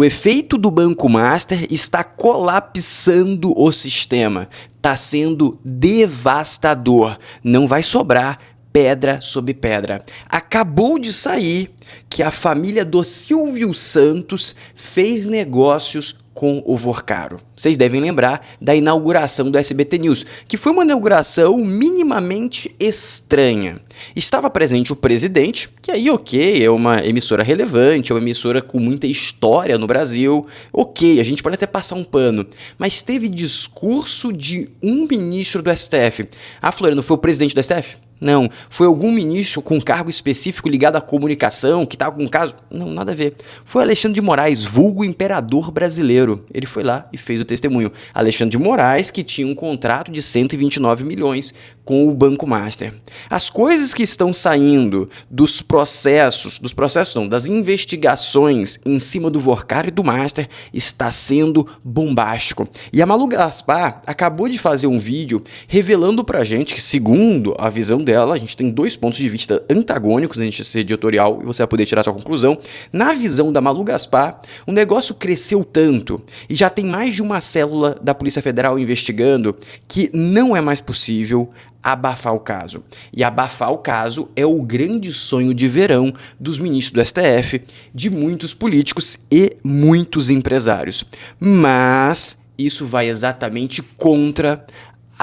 O efeito do Banco Master está colapsando o sistema. Está sendo devastador. Não vai sobrar pedra sobre pedra. Acabou de sair que a família do Silvio Santos fez negócios com o Vorcaro. Vocês devem lembrar da inauguração do SBT News, que foi uma inauguração minimamente estranha. Estava presente o presidente, que aí ok, é uma emissora relevante, é uma emissora com muita história no Brasil, ok, a gente pode até passar um pano, mas teve discurso de um ministro do STF. Ah, Floriano, foi o presidente do STF? Não. Foi algum ministro com cargo específico ligado à comunicação, que estava com um caso? Não, nada a ver. Foi Alexandre de Moraes, vulgo imperador brasileiro. Ele foi lá e fez o testemunho. Alexandre de Moraes, que tinha um contrato de 129 milhões com o Banco Master. As coisas que estão saindo das investigações em cima do Vorcaro e do Master está sendo bombástico. E a Malu Gaspar acabou de fazer um vídeo revelando pra gente que, segundo a visão dela, a gente tem dois pontos de vista antagônicos nesse editorial e você vai poder tirar sua conclusão. Na visão da Malu Gaspar, o negócio cresceu tanto e já tem mais de uma célula da Polícia Federal investigando que não é mais possível abafar o caso. E abafar o caso é o grande sonho de verão dos ministros do STF, de muitos políticos e muitos empresários. Mas isso vai exatamente contra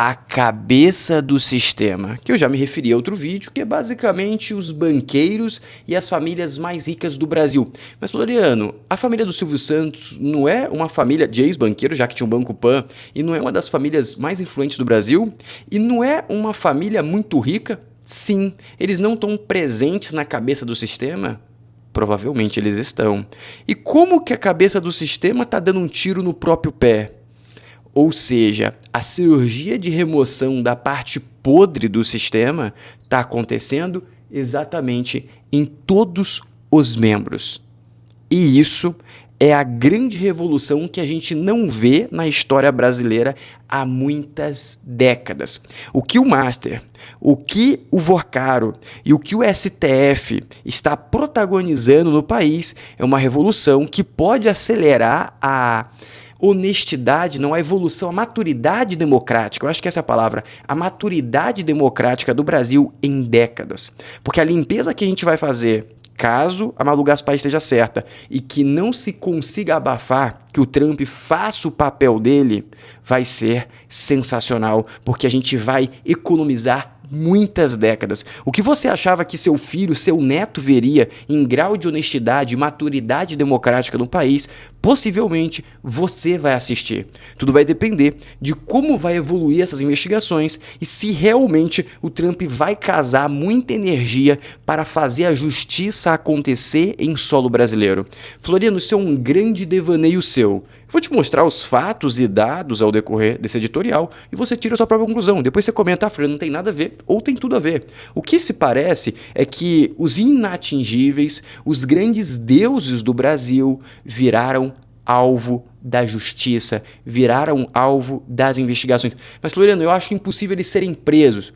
a cabeça do sistema, que eu já me referi a outro vídeo, que é basicamente os banqueiros e as famílias mais ricas do Brasil. Mas, Floriano, a família do Silvio Santos não é uma família de ex-banqueiro, já que tinha um Banco Pan, e não é uma das famílias mais influentes do Brasil? E não é uma família muito rica? Sim. Eles não estão presentes na cabeça do sistema? Provavelmente eles estão. E como que a cabeça do sistema está dando um tiro no próprio pé? Ou seja, a cirurgia de remoção da parte podre do sistema está acontecendo exatamente em todos os membros. E isso é a grande revolução que a gente não vê na história brasileira há muitas décadas. O que o Master, o que o Vorcaro e o que o STF está protagonizando no país é uma revolução que pode acelerar a honestidade, não a evolução, a maturidade democrática, eu acho que essa é a palavra, a maturidade democrática do Brasil em décadas. Porque a limpeza que a gente vai fazer, caso a Malu Gaspar esteja certa e que não se consiga abafar, que o Trump faça o papel dele, vai ser sensacional, porque a gente vai economizar muitas décadas. O que você achava que seu filho, seu neto veria em grau de honestidade e maturidade democrática no país, possivelmente você vai assistir. Tudo vai depender de como vai evoluir essas investigações e se realmente o Trump vai casar muita energia para fazer a justiça acontecer em solo brasileiro. Floriano, isso é um grande devaneio seu. Vou te mostrar os fatos e dados ao decorrer desse editorial e você tira a sua própria conclusão. Depois você comenta, Floriano, não tem nada a ver ou tem tudo a ver. O que se parece é que os inatingíveis, os grandes deuses do Brasil viraram alvo da justiça, viraram alvo das investigações. Mas, Floriano, eu acho impossível eles serem presos.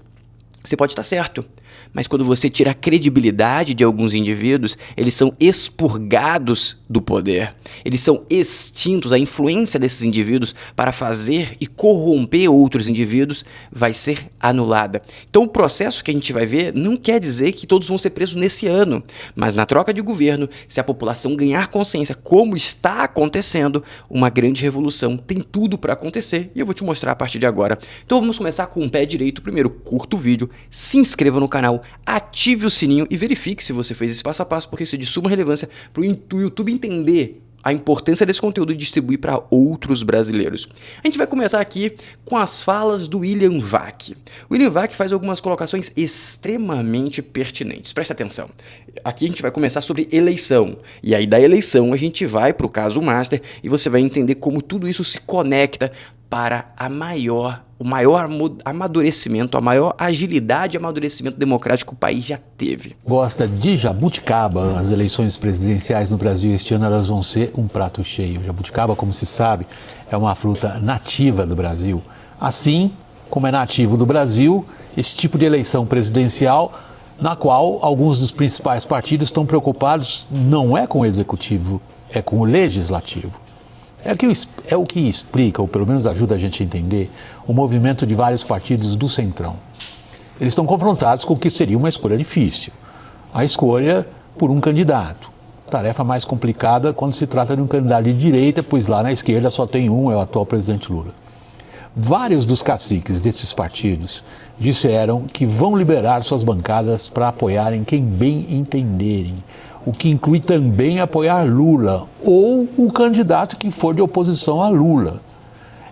Você pode estar certo, mas quando você tira a credibilidade de alguns indivíduos, eles são expurgados do poder. Eles são extintos, a influência desses indivíduos para fazer e corromper outros indivíduos vai ser anulada. Então o processo que a gente vai ver não quer dizer que todos vão ser presos nesse ano, mas na troca de governo, se a população ganhar consciência, como está acontecendo, uma grande revolução tem tudo para acontecer e eu vou te mostrar a partir de agora. Então vamos começar com o pé direito. Primeiro, curta o vídeo, se inscreva no canal, ative o sininho e verifique se você fez esse passo a passo, porque isso é de suma relevância para o YouTube entender a importância desse conteúdo e distribuir para outros brasileiros. A gente vai começar aqui com as falas do William Vac. O William Vac faz algumas colocações extremamente pertinentes. Presta atenção. Aqui a gente vai começar sobre eleição. E aí da eleição a gente vai para o caso Master e você vai entender como tudo isso se conecta para o maior amadurecimento, a maior agilidade e amadurecimento democrático que o país já teve. Gosta de jabuticaba. As eleições presidenciais no Brasil este ano elas vão ser um prato cheio. Jabuticaba, como se sabe, é uma fruta nativa do Brasil. Assim como é nativo do Brasil, esse tipo de eleição presidencial, na qual alguns dos principais partidos estão preocupados não é com o executivo, é com o legislativo. É o que explica, ou pelo menos ajuda a gente a entender, o movimento de vários partidos do Centrão. Eles estão confrontados com o que seria uma escolha difícil. A escolha por um candidato. Tarefa mais complicada quando se trata de um candidato de direita, pois lá na esquerda só tem um, é o atual presidente Lula. Vários dos caciques desses partidos disseram que vão liberar suas bancadas para apoiarem quem bem entenderem, o que inclui também apoiar Lula ou o candidato que for de oposição a Lula.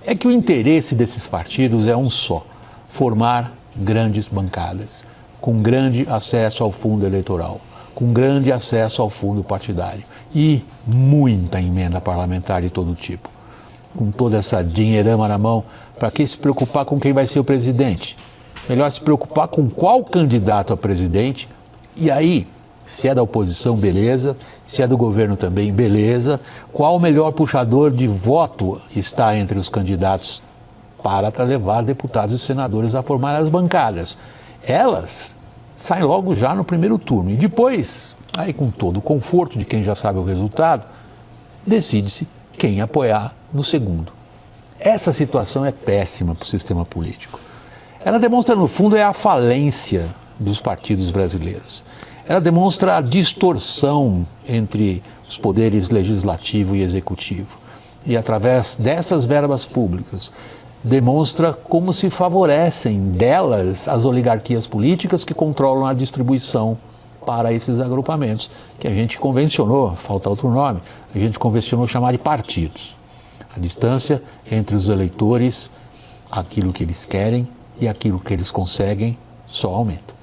É que o interesse desses partidos é um só: formar grandes bancadas, com grande acesso ao fundo eleitoral, com grande acesso ao fundo partidário e muita emenda parlamentar de todo tipo. Com toda essa dinheirama na mão, para que se preocupar com quem vai ser o presidente? Melhor se preocupar com qual candidato a presidente, e aí, se é da oposição, beleza, se é do governo também, beleza, qual o melhor puxador de voto está entre os candidatos para levar deputados e senadores a formar as bancadas. Elas saem logo já no primeiro turno e depois, aí com todo o conforto de quem já sabe o resultado, decide-se quem apoiar no segundo. Essa situação é péssima para o sistema político. Ela demonstra, no fundo, a falência dos partidos brasileiros. Ela demonstra a distorção entre os poderes legislativo e executivo. E, através dessas verbas públicas, demonstra como se favorecem delas as oligarquias políticas que controlam a distribuição para esses agrupamentos, que a gente convencionou, falta outro nome, a gente convencionou chamar de partidos. A distância entre os eleitores, aquilo que eles querem e aquilo que eles conseguem, só aumenta.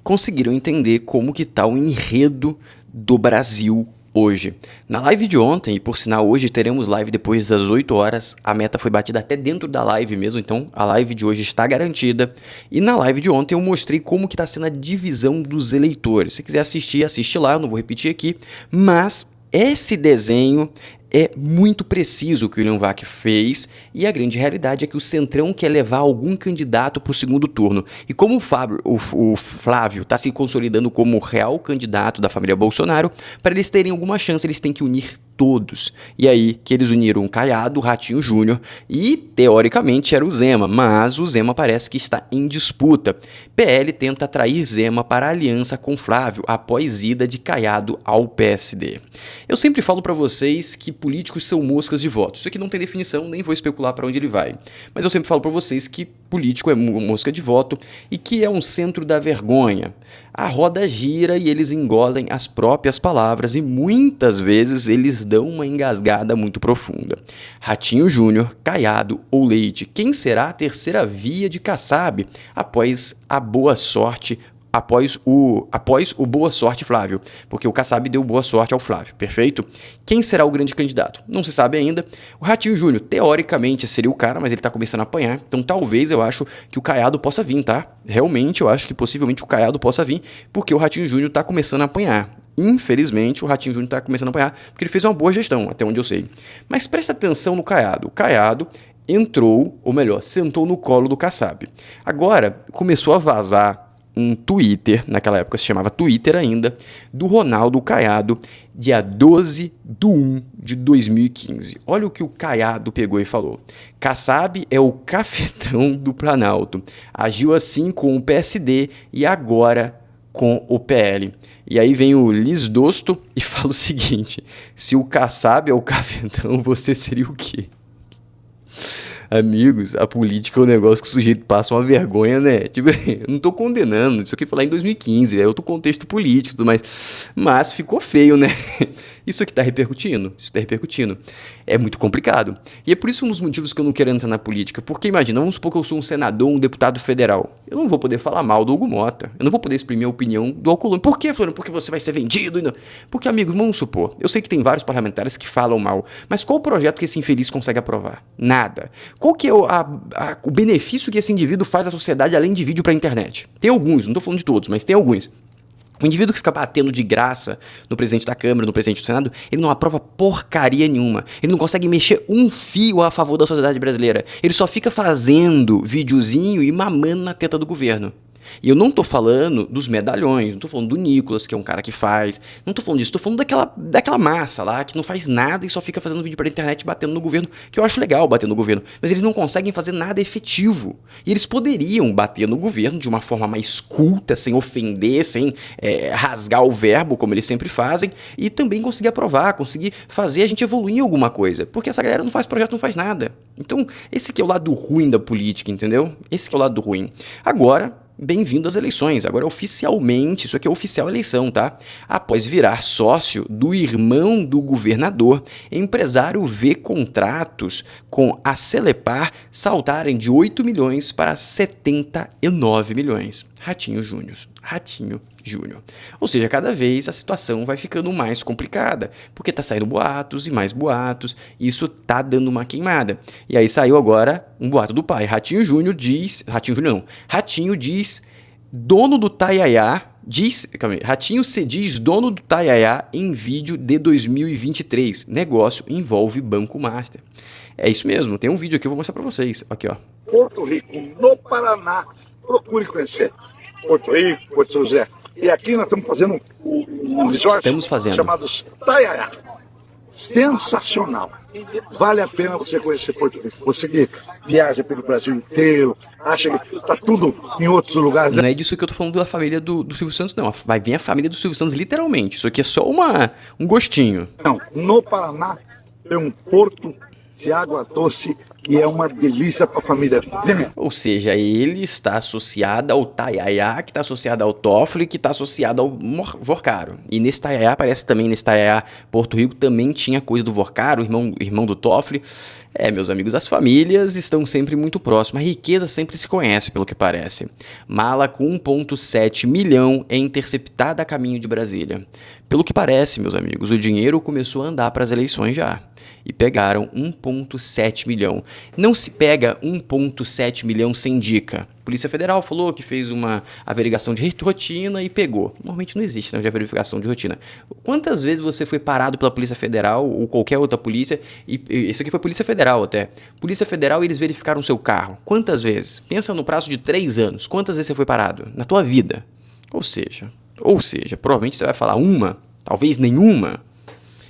Conseguiram entender como que está o enredo do Brasil hoje. Na live de ontem, e por sinal hoje teremos live depois das 8 horas, a meta foi batida até dentro da live mesmo, então a live de hoje está garantida. E na live de ontem eu mostrei como que está sendo a divisão dos eleitores. Se quiser assistir, assiste lá, eu não vou repetir aqui, mas esse desenho é muito preciso o que o William Vac fez, e a grande realidade é que o Centrão quer levar algum candidato para o segundo turno. E como o Flávio está se consolidando como o real candidato da família Bolsonaro, para eles terem alguma chance, eles têm que unir todos. E aí que eles uniram o Caiado, o Ratinho Júnior e, teoricamente, era o Zema, mas o Zema parece que está em disputa. PL tenta atrair Zema para a aliança com Flávio após ida de Caiado ao PSD. Eu sempre falo para vocês que políticos são moscas de votos. Isso aqui não tem definição, nem vou especular para onde ele vai. Mas eu sempre falo para vocês que político é mosca de voto e que é um centro da vergonha. A roda gira e eles engolem as próprias palavras e muitas vezes eles dão uma engasgada muito profunda. Ratinho Júnior, Caiado ou Leite, quem será a terceira via de Kassab após a boa sorte após o boa sorte Flávio, porque o Kassab deu boa sorte ao Flávio, perfeito? Quem será o grande candidato? Não se sabe ainda. O Ratinho Júnior, teoricamente, seria o cara, mas ele tá começando a apanhar, então talvez eu acho que o Caiado possa vir, tá? Realmente eu acho que possivelmente o Caiado possa vir, porque o Ratinho Júnior tá começando a apanhar. Infelizmente, o Ratinho Júnior tá começando a apanhar, porque ele fez uma boa gestão, até onde eu sei. Mas presta atenção no Caiado. O Caiado entrou, ou melhor, sentou no colo do Kassab. Agora, começou a vazar um Twitter, naquela época se chamava Twitter ainda, do Ronaldo Caiado, dia 12/1/2015. Olha o que o Caiado pegou e falou. Kassab é o cafetão do Planalto. Agiu assim com o PSD e agora com o PL. E aí vem o Lisdosto e fala o seguinte: se o Kassab é o cafetão, você seria o quê? Amigos, a política é um negócio que o sujeito passa uma vergonha, né? Tipo, eu não tô condenando, isso aqui foi lá em 2015, é outro contexto político e tudo mais, mas ficou feio, né? Isso aqui tá repercutindo, É muito complicado. E é por isso um dos motivos que eu não quero entrar na política, porque imagina, vamos supor que eu sou um senador, um deputado federal. Eu não vou poder falar mal do Hugo Mota, eu não vou poder exprimir a opinião do Alcolumbre. Por quê, Floriano? Porque você vai ser vendido? Porque, amigos, vamos supor, eu sei que tem vários parlamentares que falam mal, mas qual o projeto que esse infeliz consegue aprovar? Nada. Qual que é o benefício que esse indivíduo faz à sociedade além de vídeo para a internet? Tem alguns, não estou falando de todos, mas tem alguns. O indivíduo que fica batendo de graça no presidente da Câmara, no presidente do Senado, ele não aprova porcaria nenhuma. Ele não consegue mexer um fio a favor da sociedade brasileira. Ele só fica fazendo videozinho e mamando na teta do governo. E eu não tô falando dos medalhões, não tô falando do Nicolas, que é um cara que faz, não tô falando disso, tô falando daquela massa lá que não faz nada e só fica fazendo vídeo pra internet batendo no governo, que eu acho legal bater no governo, mas eles não conseguem fazer nada efetivo. E eles poderiam bater no governo de uma forma mais culta, sem ofender, sem rasgar o verbo, como eles sempre fazem, e também conseguir aprovar, conseguir fazer a gente evoluir em alguma coisa. Porque essa galera não faz projeto, não faz nada. Então, esse aqui é o lado ruim da política, entendeu? Esse aqui é o lado ruim. Agora, bem-vindo às eleições. Agora, oficialmente, isso aqui é oficial eleição, tá? Após virar sócio do irmão do governador, empresário vê contratos com a Celepar saltarem de 8 milhões para 79 milhões. Ratinho Júnior. Ratinho Júnior. Ou seja, cada vez a situação vai ficando mais complicada, porque tá saindo boatos e mais boatos, e isso tá dando uma queimada. E aí saiu agora um boato do pai. Ratinho Júnior diz... Ratinho Júnior não. Ratinho diz... Dono do Taiaiá... Calma aí. Ratinho se diz dono do Taiaiá em vídeo de 2023. Negócio envolve Banco Master. É isso mesmo. Tem um vídeo aqui, eu vou mostrar pra vocês. Aqui, ó. Porto Rico, no Paraná. Procure conhecer. Porto Rico, Porto São José. E aqui nós estamos fazendo um resort chamado Taiaiá. Sensacional. Vale a pena você conhecer Porto Rico. Você que viaja pelo Brasil inteiro, acha que está tudo em outros lugares. Não é disso que eu tô falando da família do Silvio Santos, não. Vai vir a família do Silvio Santos literalmente. Isso aqui é só um gostinho. Não, no Paraná tem um porto de água doce que é uma delícia para a família. Ou seja, ele está associado ao Taiaiá, que está associado ao Toffoli, que está associado ao Vorcaro. E nesse Taiaiá, parece também, nesse Taiaiá Porto Rico, também tinha coisa do Vorcaro, irmão do Toffoli. Meus amigos, as famílias estão sempre muito próximas. A riqueza sempre se conhece, pelo que parece. Mala com 1,7 milhão é interceptada a caminho de Brasília. Pelo que parece, meus amigos, o dinheiro começou a andar para as eleições já. E pegaram 1,7 milhão. Não se pega 1,7 milhão sem dica. A Polícia Federal falou que fez uma averiguação de rotina e pegou. Normalmente não existe, né, de verificação de rotina. Quantas vezes você foi parado pela Polícia Federal ou qualquer outra polícia, e isso aqui foi Polícia Federal até. Polícia Federal, eles verificaram o seu carro. Quantas vezes? Pensa no prazo de 3 anos. Quantas vezes você foi parado? Na tua vida. Ou seja, provavelmente você vai falar uma, talvez nenhuma.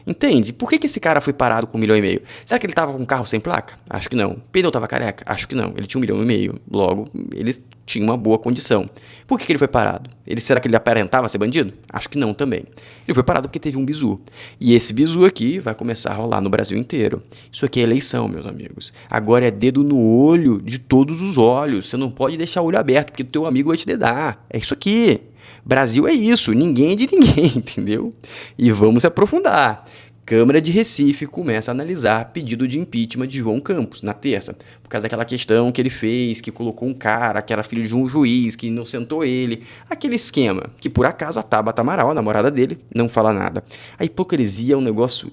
Entende? Por que esse cara foi parado com 1,5 milhão? Será que ele tava com um carro sem placa? Acho que não. O pneu tava careca? Acho que não. Ele tinha 1,5 milhão. Logo, ele tinha uma boa condição. Por que ele foi parado? Será que ele aparentava ser bandido? Acho que não também. Ele foi parado porque teve um bizu. E esse bizu aqui vai começar a rolar no Brasil inteiro. Isso aqui é eleição, meus amigos. Agora é dedo no olho de todos os olhos. Você não pode deixar o olho aberto, porque o teu amigo vai te dedar. É isso aqui. Brasil é isso, ninguém é de ninguém, entendeu? E vamos se aprofundar. Câmara de Recife começa a analisar pedido de impeachment de João Campos, na terça, por causa daquela questão que ele fez, que colocou um cara que era filho de um juiz, que inocentou ele, aquele esquema, que por acaso a Tabata Amaral, a namorada dele, não fala nada. A hipocrisia é um negócio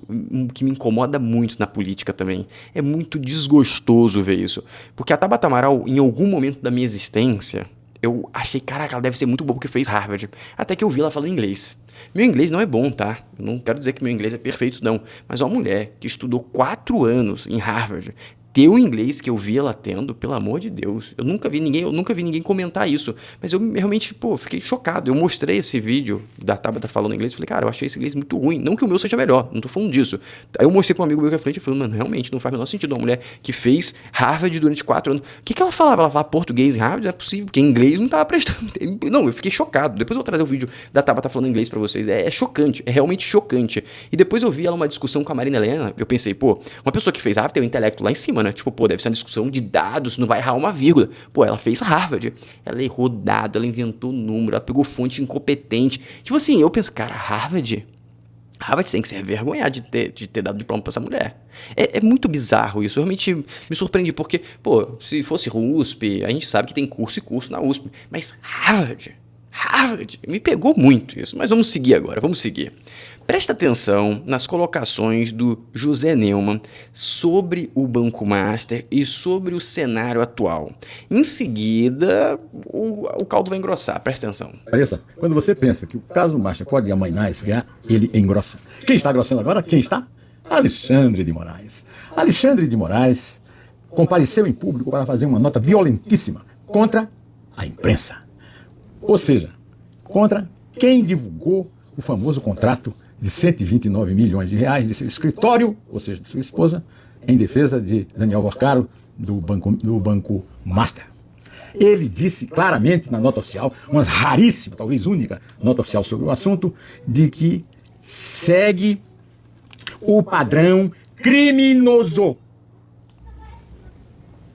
que me incomoda muito na política também. É muito desgostoso ver isso, porque a Tabata Amaral, em algum momento da minha existência, eu achei, caraca, ela deve ser muito boa porque fez Harvard. Até que eu vi ela falando inglês. Meu inglês não é bom, tá? Eu não quero dizer que meu inglês é perfeito, não. Mas uma mulher que estudou 4 anos em Harvard, ter o inglês que eu vi ela tendo, pelo amor de Deus. Eu nunca vi ninguém comentar isso. Mas eu realmente, fiquei chocado. Eu mostrei esse vídeo da Tabata falando inglês. Falei, cara, eu achei esse inglês muito ruim. Não que o meu seja melhor, não tô falando disso. Aí eu mostrei pra um amigo meu que à frente e falei, mano, realmente não faz o menor sentido. Uma mulher que fez Harvard durante 4 anos. O que ela falava? Ela falava português em Harvard? Não é possível, porque inglês não tava prestando. Não, eu fiquei chocado. Depois eu vou trazer o vídeo da Tabata falando inglês pra vocês. É chocante, é realmente chocante. E depois eu vi ela uma discussão com a Marina Helena. Eu pensei, uma pessoa que fez Harvard tem o intelecto lá em cima, né? Deve ser uma discussão de dados, não vai errar uma vírgula. Ela fez Harvard. Ela errou dado, ela inventou número, ela pegou fonte incompetente. Eu penso, cara, Harvard tem que se envergonhar de ter dado diploma pra essa mulher. É muito bizarro isso. Eu realmente me surpreendi, porque, se fosse USP, a gente sabe que tem curso e curso na USP. Mas Harvard, me pegou muito isso. Mas vamos seguir agora, Presta atenção nas colocações do José Neumann sobre o Banco Master e sobre o cenário atual. Em seguida, o caldo vai engrossar. Presta atenção. Pareça, quando você pensa que o caso Master pode amainar, esfriar, ele engrossa. Quem está engrossando agora? Quem está? Alexandre de Moraes. Alexandre de Moraes compareceu em público para fazer uma nota violentíssima contra a imprensa. Ou seja, contra quem divulgou o famoso contrato de 129 milhões de reais de seu escritório, ou seja, de sua esposa, em defesa de Daniel Vorcaro, do Banco Master. Ele disse claramente na nota oficial, uma raríssima, talvez única nota oficial sobre o assunto, de que segue o padrão criminoso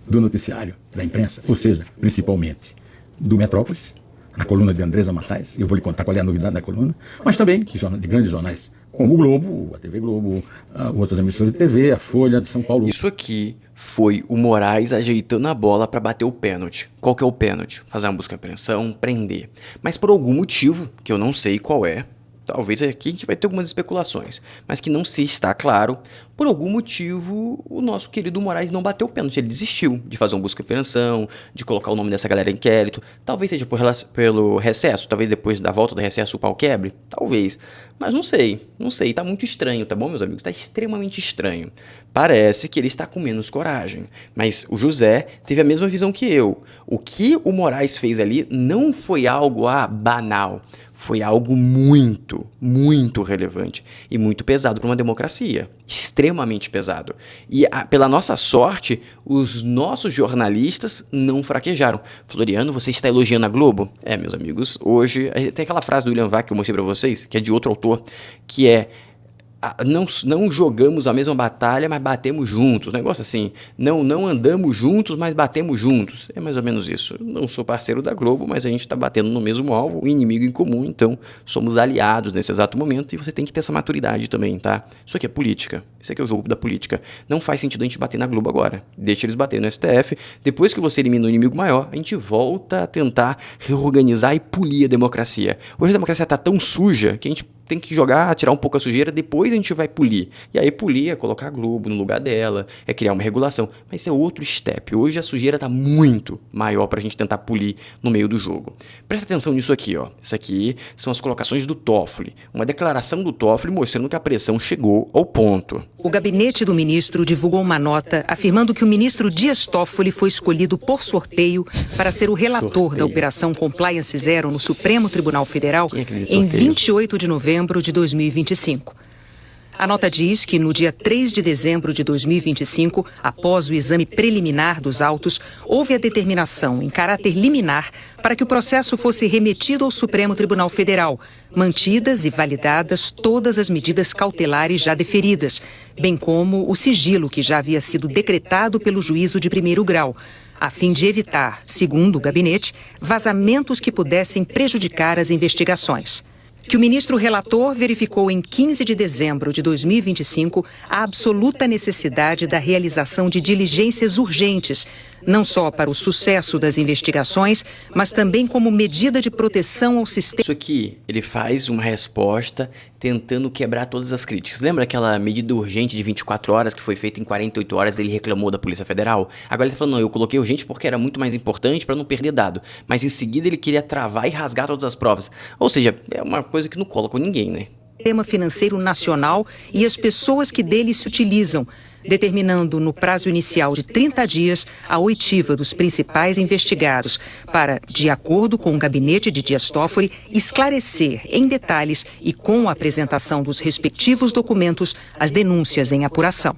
do noticiário, da imprensa, ou seja, principalmente do Metrópolis, na coluna de Andresa Matais, eu vou lhe contar qual é a novidade da coluna, mas também de grandes jornais como o Globo, a TV Globo, outras emissoras de TV, a Folha de São Paulo. Isso aqui foi o Moraes ajeitando a bola para bater o pênalti. Qual que é o pênalti? Fazer uma busca e apreensão, prender. Mas por algum motivo, que eu não sei qual é, talvez aqui a gente vai ter algumas especulações, mas que não se está claro, por algum motivo o nosso querido Moraes não bateu o pênalti, ele desistiu de fazer uma busca e apreensão, de colocar o nome dessa galera em inquérito, talvez seja pelo recesso, talvez depois da volta do recesso o pau quebre, talvez, mas não sei, tá muito estranho, tá bom, meus amigos? Tá extremamente estranho. Parece que ele está com menos coragem, mas o José teve a mesma visão que eu. O que o Moraes fez ali não foi algo banal, foi algo muito, muito relevante e muito pesado para uma democracia, extremamente pesado. E pela nossa sorte, os nossos jornalistas não fraquejaram. Floriano, você está elogiando a Globo? Meus amigos, hoje tem aquela frase do William Vac que eu mostrei para vocês, que é de outro autor, que é: não jogamos a mesma batalha, mas batemos juntos. Um negócio assim, não andamos juntos, mas batemos juntos. É mais ou menos isso. Eu não sou parceiro da Globo, mas a gente está batendo no mesmo alvo, o inimigo em comum, então somos aliados nesse exato momento e você tem que ter essa maturidade também, tá? Isso aqui é política. Isso aqui é o jogo da política. Não faz sentido a gente bater na Globo agora. Deixa eles baterem no STF. Depois que você elimina o inimigo maior, a gente volta a tentar reorganizar e polir a democracia. Hoje a democracia está tão suja que a gente tem que jogar, tirar um pouco a sujeira, depois a gente vai polir. E aí polir é colocar a Globo no lugar dela, é criar uma regulação. Mas isso é outro step. Hoje a sujeira está muito maior para a gente tentar polir no meio do jogo. Presta atenção nisso aqui, ó. Isso aqui são as colocações do Toffoli. Uma declaração do Toffoli mostrando que a pressão chegou ao ponto. O gabinete do ministro divulgou uma nota afirmando que o ministro Dias Toffoli foi escolhido por sorteio para ser o relator da Operação Compliance Zero no Supremo Tribunal Federal em 28 de novembro de 2025. A nota diz que no dia 3 de dezembro de 2025, após o exame preliminar dos autos, houve a determinação em caráter liminar para que o processo fosse remetido ao Supremo Tribunal Federal, mantidas e validadas todas as medidas cautelares já deferidas, bem como o sigilo que já havia sido decretado pelo juízo de primeiro grau, a fim de evitar, segundo o gabinete, vazamentos que pudessem prejudicar as investigações. Que o ministro relator verificou em 15 de dezembro de 2025 a absoluta necessidade da realização de diligências urgentes, não só para o sucesso das investigações, mas também como medida de proteção ao sistema. Isso aqui, ele faz uma resposta tentando quebrar todas as críticas. Lembra aquela medida urgente de 24 horas que foi feita em 48 horas e ele reclamou da Polícia Federal? Agora ele está falando, não, eu coloquei urgente porque era muito mais importante para não perder dado. Mas em seguida ele queria travar e rasgar todas as provas. Ou seja, é uma coisa que não cola com ninguém, né? Sistema financeiro nacional e as pessoas que dele se utilizam, determinando no prazo inicial de 30 dias a oitiva dos principais investigados para, de acordo com o gabinete de Dias Toffoli, esclarecer em detalhes e com a apresentação dos respectivos documentos as denúncias em apuração.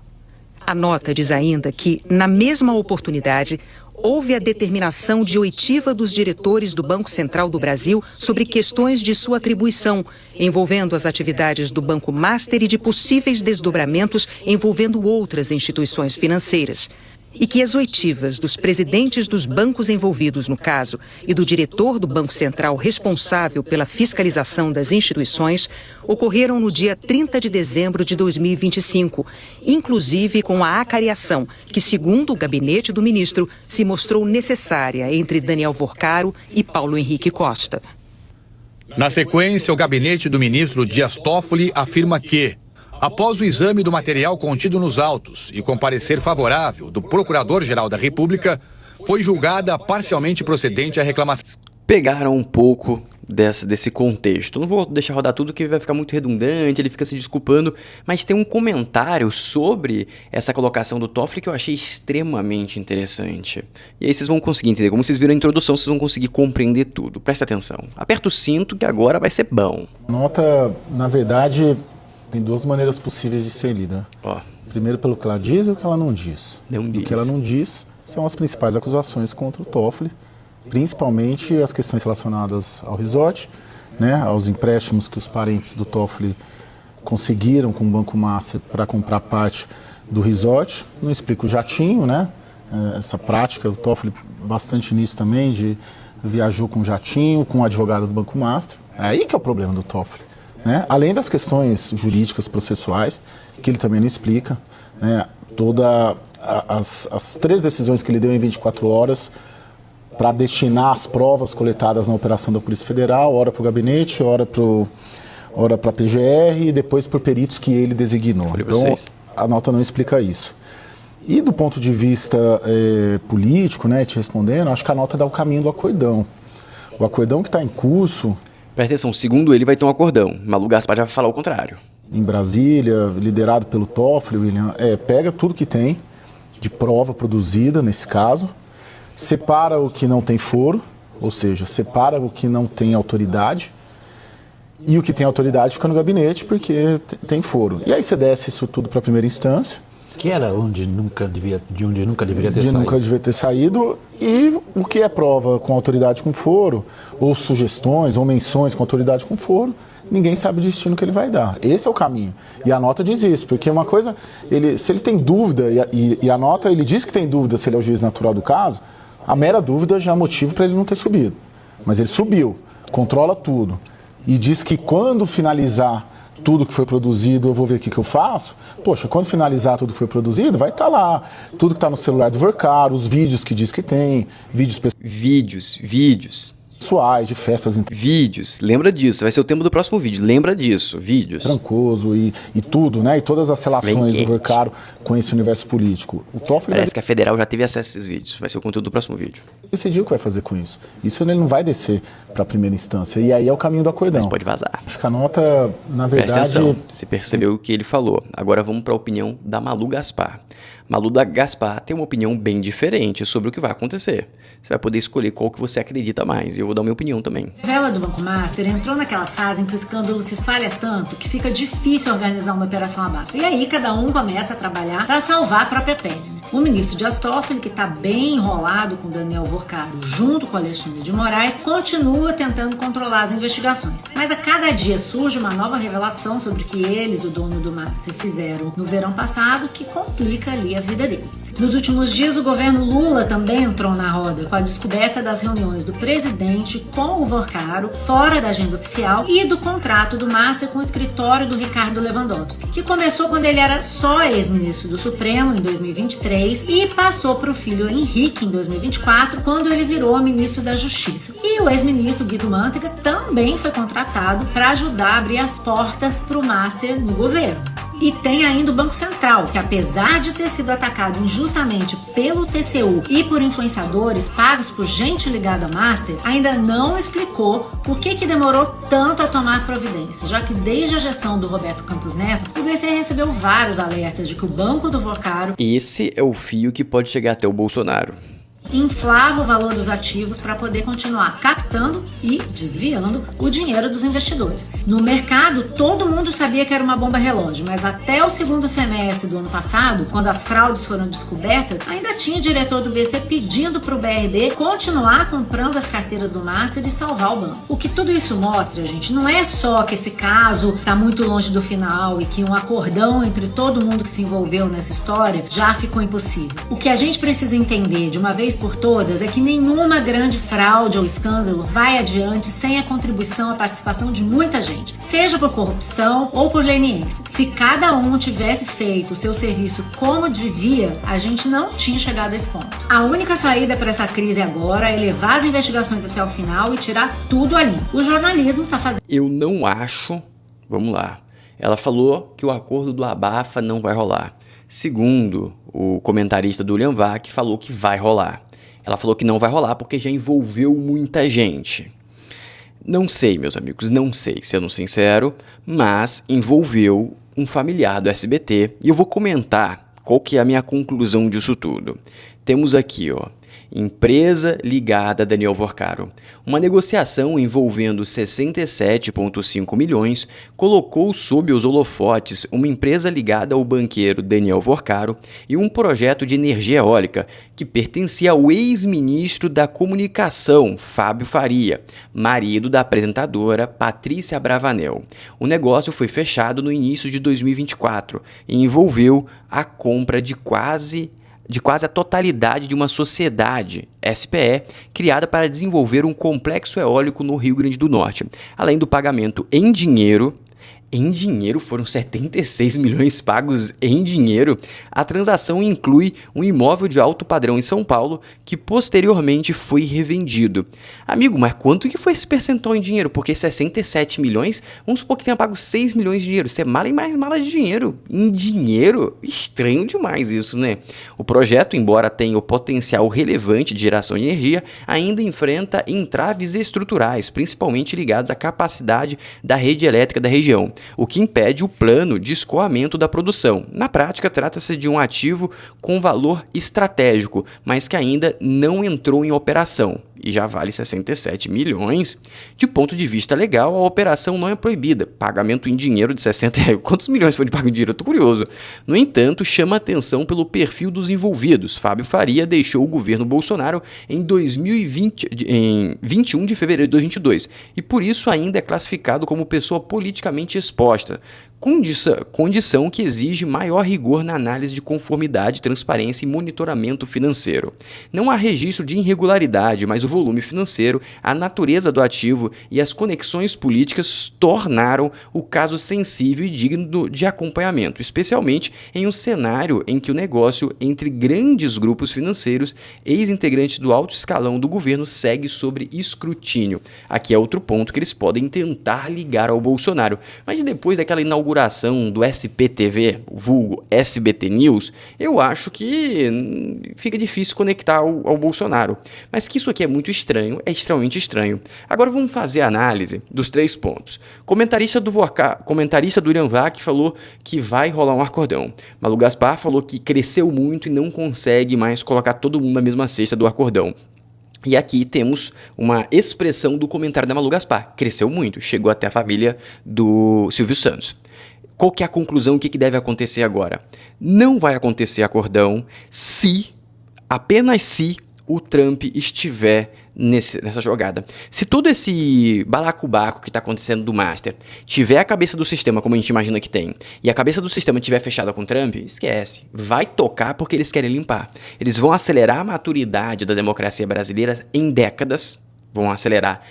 A nota diz ainda que, na mesma oportunidade, houve a determinação de oitiva dos diretores do Banco Central do Brasil sobre questões de sua atribuição, envolvendo as atividades do Banco Master e de possíveis desdobramentos envolvendo outras instituições financeiras. E que as oitivas dos presidentes dos bancos envolvidos no caso e do diretor do Banco Central responsável pela fiscalização das instituições ocorreram no dia 30 de dezembro de 2025, inclusive com a acariação, que, segundo o gabinete do ministro, se mostrou necessária entre Daniel Vorcaro e Paulo Henrique Costa. Na sequência, o gabinete do ministro Dias Toffoli afirma que, após o exame do material contido nos autos e com parecer favorável do Procurador-Geral da República, foi julgada parcialmente procedente a reclamação. Pegaram um pouco desse contexto. Eu não vou deixar rodar tudo que vai ficar muito redundante, ele fica se desculpando, mas tem um comentário sobre essa colocação do Toffoli que eu achei extremamente interessante. E aí vocês vão conseguir entender. Como vocês viram na introdução, vocês vão conseguir compreender tudo. Presta atenção. Aperta o cinto que agora vai ser bom. Nota, na verdade, tem duas maneiras possíveis de ser lida. Ó. Primeiro pelo que ela diz e o que ela não diz. Não diz. O que ela não diz são as principais acusações contra o Toffoli, principalmente as questões relacionadas ao resort, né, aos empréstimos que os parentes do Toffoli conseguiram com o Banco Master para comprar parte do resort. Não explica o jatinho, né, essa prática, o Toffoli bastante nisso também, viajou com jatinho, com o advogado do Banco Master. É aí que é o problema do Toffoli. Né? Além das questões jurídicas, processuais, que ele também não explica, né? As 3 decisões que ele deu em 24 horas para destinar as provas coletadas na operação da Polícia Federal, ora para o gabinete, ora para a PGR e depois por peritos que ele designou. Então, a nota não explica isso. E do ponto de vista político, né, te respondendo, acho que a nota dá o caminho do acordão. O acordão que está em curso... Presta atenção, segundo ele vai ter um acordão. Malu Gaspar já vai falar o contrário. Em Brasília, liderado pelo Toffoli, William, pega tudo que tem de prova produzida, nesse caso, separa o que não tem foro, ou seja, separa o que não tem autoridade, e o que tem autoridade fica no gabinete porque tem foro. E aí você desce isso tudo para a primeira instância. Que era de onde nunca deveria ter saído. Nunca devia ter saído. E o que é prova com autoridade com foro, ou sugestões, ou menções com autoridade com foro, ninguém sabe o destino que ele vai dar. Esse é o caminho. E a nota diz isso, porque uma coisa, se ele tem dúvida, e a nota ele diz que tem dúvida se ele é o juiz natural do caso, a mera dúvida já é motivo para ele não ter subido. Mas ele subiu, controla tudo, e diz que quando finalizar tudo que foi produzido, eu vou ver o que eu faço. Poxa, quando finalizar tudo que foi produzido, vai estar lá. Tudo que está no celular do Vercaro, os vídeos que diz que tem, vídeos pessoais, de festas... Vídeos, lembra disso, vai ser o tema do próximo vídeo, lembra disso, vídeos. Trancoso e tudo, né? E todas as relações do Vercaro com esse universo político. O Toffoli Parece que a Federal já teve acesso a esses vídeos, vai ser o conteúdo do próximo vídeo. Decidiu o que vai fazer com isso. Isso ele não vai descer para a primeira instância, e aí é o caminho do acordão. Mas pode vazar. Acho que a nota, na verdade... Presta atenção, você percebeu o que ele falou. Agora vamos para a opinião da Malu Gaspar. Malu Gaspar tem uma opinião bem diferente sobre o que vai acontecer. Você vai poder escolher qual que você acredita mais. E eu vou dar minha opinião também. A vela do Banco Master entrou naquela fase em que o escândalo se espalha tanto que fica difícil organizar uma operação abafa. E aí cada um começa a trabalhar para salvar a própria pele. O ministro Dias Toffoli, que está bem enrolado com Daniel Vorcaro junto com Alexandre de Moraes, continua tentando controlar as investigações. Mas a cada dia surge uma nova revelação sobre o que eles, o dono do Master, fizeram no verão passado que complica ali a vida deles. Nos últimos dias, o governo Lula também entrou na roda com a descoberta das reuniões do presidente com o Vorcaro fora da agenda oficial e do contrato do Master com o escritório do Ricardo Lewandowski, que começou quando ele era só ex-ministro do Supremo, em 2023, e passou para o filho Henrique, em 2024, quando ele virou ministro da Justiça. E o ex-ministro Guido Mantega também foi contratado para ajudar a abrir as portas para o Master no governo. E tem ainda o Banco Central, que apesar de ter sido atacado injustamente pelo TCU e por influenciadores pagos por gente ligada a Master, ainda não explicou por que demorou tanto a tomar providência, já que desde a gestão do Roberto Campos Neto, o BC recebeu vários alertas de que o Banco do Vorcaro... Esse é o fio que pode chegar até o Bolsonaro. Inflava o valor dos ativos para poder continuar captando e desviando o dinheiro dos investidores. No mercado, todo mundo sabia que era uma bomba relógio, mas até o segundo semestre do ano passado, quando as fraudes foram descobertas, ainda tinha diretor do BC pedindo para o BRB continuar comprando as carteiras do Master e salvar o banco. O que tudo isso mostra, gente, não é só que esse caso está muito longe do final e que um acordão entre todo mundo que se envolveu nessa história já ficou impossível. O que a gente precisa entender de uma vez por todas é que nenhuma grande fraude ou escândalo vai adiante sem a contribuição, a participação de muita gente, seja por corrupção ou por leniência. Se cada um tivesse feito o seu serviço como devia, a gente não tinha chegado a esse ponto. A única saída para essa crise agora é levar as investigações até o final e tirar tudo a limpo. O jornalismo está fazendo... Eu não acho... Vamos lá. Ela falou que o acordo do abafa não vai rolar. Segundo o comentarista do William Vac, falou que vai rolar. Ela falou que não vai rolar porque já envolveu muita gente. Não sei, meus amigos, não sei, sendo sincero, mas envolveu um familiar do SBT e eu vou comentar qual que é a minha conclusão disso tudo. Temos aqui, ó, empresa ligada a Daniel Vorcaro. Uma negociação envolvendo 67,5 milhões colocou sob os holofotes uma empresa ligada ao banqueiro Daniel Vorcaro e um projeto de energia eólica que pertencia ao ex-ministro da Comunicação, Fábio Faria, marido da apresentadora Patrícia Abravanel. O negócio foi fechado no início de 2024 e envolveu a compra de quase a totalidade de uma sociedade, SPE, criada para desenvolver um complexo eólico no Rio Grande do Norte. Além do pagamento em dinheiro, foram 76 milhões pagos em dinheiro. A transação inclui um imóvel de alto padrão em São Paulo que posteriormente foi revendido. Amigo, mas quanto que foi esse percentual em dinheiro? Porque 67 milhões, vamos supor que tenha pago 6 milhões de dinheiro. Isso é mala e mais mala de dinheiro. Em dinheiro? Estranho demais isso, né? O projeto, embora tenha o potencial relevante de geração de energia, ainda enfrenta entraves estruturais, principalmente ligados à capacidade da rede elétrica da região, o que impede o plano de escoamento da produção. Na prática, trata-se de um ativo com valor estratégico, mas que ainda não entrou em operação e já vale 67 milhões. De ponto de vista legal, a operação não é proibida. Pagamento em dinheiro de 60... Quantos milhões foi de pago em dinheiro? Eu tô curioso. No entanto, chama atenção pelo perfil dos envolvidos. Fábio Faria deixou o governo Bolsonaro em 21 de fevereiro de 2022 e por isso ainda é classificado como pessoa politicamente exposta. Condição que exige maior rigor na análise de conformidade, transparência e monitoramento financeiro. Não há registro de irregularidade, mas o volume financeiro, a natureza do ativo e as conexões políticas tornaram o caso sensível e digno de acompanhamento, especialmente em um cenário em que o negócio entre grandes grupos financeiros, ex-integrantes do alto escalão do governo, segue sobre escrutínio. Aqui é outro ponto que eles podem tentar ligar ao Bolsonaro, mas depois daquela inauguração do SPTV, o vulgo SBT News, eu acho que fica difícil conectar ao Bolsonaro. Mas que isso aqui é muito estranho, é extremamente estranho. Agora vamos fazer a análise dos 3 pontos. Comentarista do Irã Vac falou que vai rolar um acordão. Malu Gaspar falou que cresceu muito e não consegue mais colocar todo mundo na mesma cesta do acordão. E aqui temos uma expressão do comentário da Malu Gaspar. Cresceu muito, chegou até a família do Silvio Santos. Qual que é a conclusão? O que deve acontecer agora? Não vai acontecer acordão se, apenas se, o Trump estiver nessa jogada. Se todo esse balacobaco que está acontecendo do Master tiver a cabeça do sistema como a gente imagina que tem, e a cabeça do sistema estiver fechada com o Trump, esquece. Vai tocar porque eles querem limpar. Eles vão acelerar a maturidade da democracia brasileira em décadas, vão acelerar.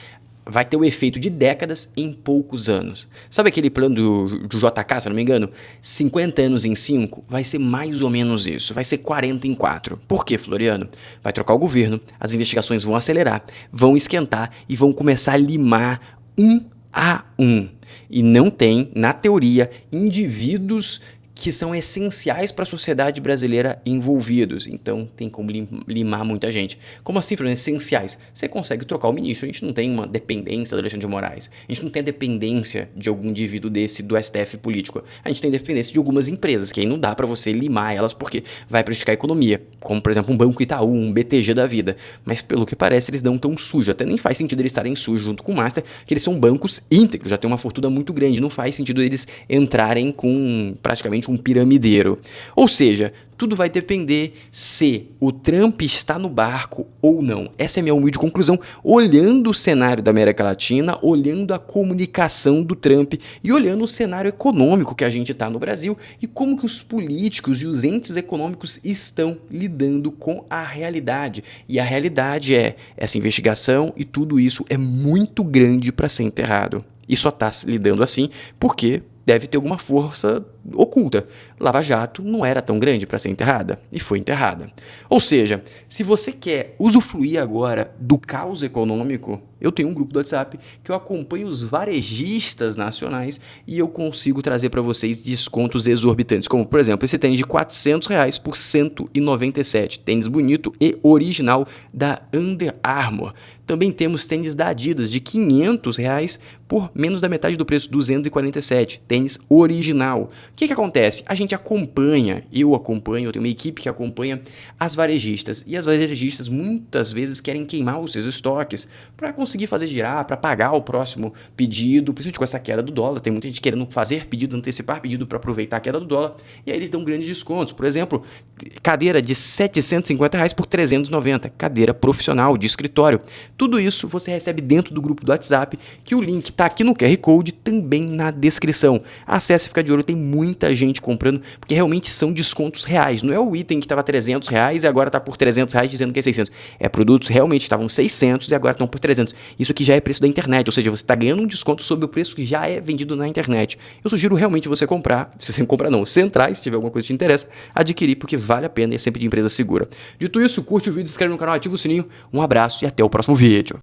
Vai ter o efeito de décadas em poucos anos. Sabe aquele plano do JK, se eu não me engano? 50 anos em 5? Vai ser mais ou menos isso. Vai ser 40 em 4. Por quê, Floriano? Vai trocar o governo, as investigações vão acelerar, vão esquentar e vão começar a limar um a um. E não tem, na teoria, indivíduos que são essenciais para a sociedade brasileira envolvidos. Então, tem como limar muita gente. Como assim, Fernando? Essenciais. Você consegue trocar o ministro. A gente não tem uma dependência do Alexandre de Moraes. A gente não tem a dependência de algum indivíduo desse do STF político. A gente tem dependência de algumas empresas, que aí não dá para você limar elas porque vai prejudicar a economia. Como, por exemplo, um Banco Itaú, um BTG da vida. Mas, pelo que parece, eles não tão sujos. Até nem faz sentido eles estarem sujos junto com o Master, que eles são bancos íntegros, já tem uma fortuna muito grande. Não faz sentido eles entrarem com praticamente um piramideiro. Ou seja, tudo vai depender se o Trump está no barco ou não. Essa é a minha humilde conclusão, olhando o cenário da América Latina, olhando a comunicação do Trump e olhando o cenário econômico que a gente está no Brasil e como que os políticos e os entes econômicos estão lidando com a realidade. E a realidade é, essa investigação e tudo isso é muito grande para ser enterrado. E só está lidando assim porque deve ter alguma força oculta. Lava Jato não era tão grande para ser enterrada e foi enterrada. Ou seja, se você quer usufruir agora do caos econômico, eu tenho um grupo do WhatsApp que eu acompanho os varejistas nacionais e eu consigo trazer para vocês descontos exorbitantes, como por exemplo esse tênis de R$400 por 197, tênis bonito e original da Under Armour. Também temos tênis da Adidas de R$500 por menos da metade do preço, 247, tênis original. O que acontece? A gente acompanha, eu tenho uma equipe que acompanha as varejistas, e as varejistas muitas vezes querem queimar os seus estoques para conseguir fazer girar, para pagar o próximo pedido, principalmente com essa queda do dólar. Tem muita gente querendo fazer pedidos, antecipar pedido para aproveitar a queda do dólar, e aí eles dão grandes descontos. Por exemplo, cadeira de R$750 por 390, cadeira profissional de escritório. Tudo isso você recebe dentro do grupo do WhatsApp, que o link está aqui no QR Code, também na descrição. Acesse, fica de olho, tem muita gente comprando, porque realmente são descontos reais. Não é o item que estava R$300 e agora está por R$300 dizendo que é 600. É produtos realmente estavam 600 e agora estão por 300. Isso aqui já é preço da internet, ou seja, você está ganhando um desconto sobre o preço que já é vendido na internet. Eu sugiro realmente você comprar, se você não comprar não, se entrar, se tiver alguma coisa que te interessa, adquirir, porque vale a pena e é sempre de empresa segura. Dito isso, curte o vídeo, se inscreve no canal, ativa o sininho, um abraço e até o próximo vídeo.